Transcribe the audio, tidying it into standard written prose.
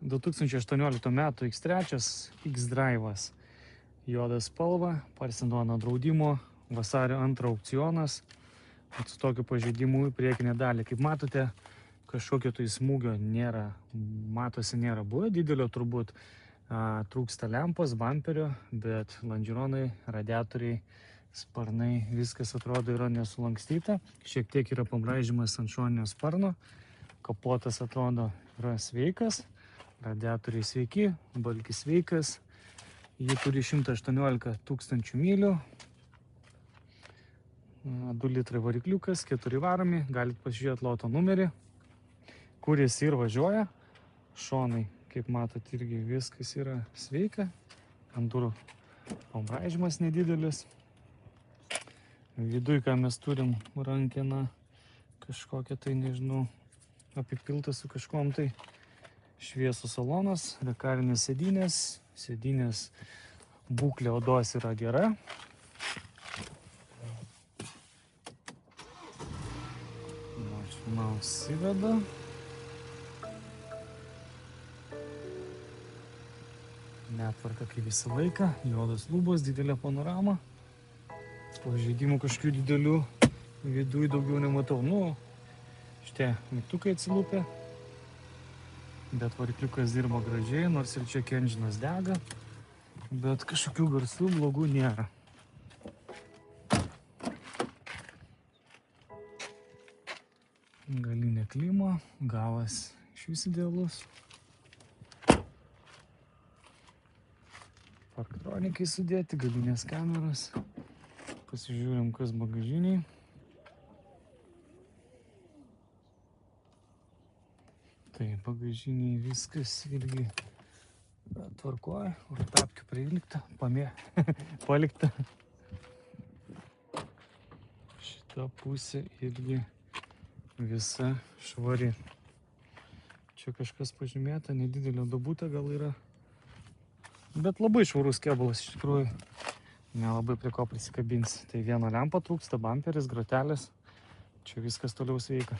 2018 metų X3 X-Drive'as. Juoda spalva, parsiduoda draudimo, vasario 2 aukcionas. Su tokiu pažeidimu į priekinę dalį. Kaip matote, kažkokio tai smūgio nėra, matosi nėra buvę didelio turbūt. Trūksta lempos, bamperio, bet lonžironai, radiatoriai, sparnai, viskas atrodo yra nesulankstyta. Šiek tiek yra pabraižymas ant šoninio sparno. Kapotas atrodo yra sveikas. Radiatoriai sveiki, balkis sveikas. Jį turi 118 tūkstančių mylių. 2 litrai varikliukas, 4 varomi. Galite pasižiūrėti loto numerį, kuris ir važiuoja. Šonai, kaip matot, irgi viskas yra sveika. Ant durų pabraižymas nedidelis. Viduj, ką mes turim, rankeną kažkokią tai, nežinau, apipiltą su kažkom tai. Šviesų salonas, rekarinės sėdynės. Sėdynės būklė odos yra gera. Mašina užsiveda. Netvarka kaip visą laiką. Juodas lubos, didelė panorama. Pažeidimų kažkokių didelių viduj daugiau nematau. Šitie mygtukai atsilupė. Bet varikliukas dirba gražiai, nors ir čia enžinas dega. Bet kažkokių garsų blogų nėra. Galinė klima, galas išvis idealus. Parktronikai sudėti, galinės kameros. Pasižiūrim, kas bagažiniai. Tai bagažiniai viskas irgi tvarkoja, tapkių prilikta, palikta. Šita pusė irgi visa švari. Čia kažkas pažymėta, nedidelio duobutė gal yra. Bet labai švarus kėbulas iš tikrųjų. Nelabai prie ko prisikabins. Tai viena lempa trūksta, bamperis, grotelės. Čia viskas toliau sveika.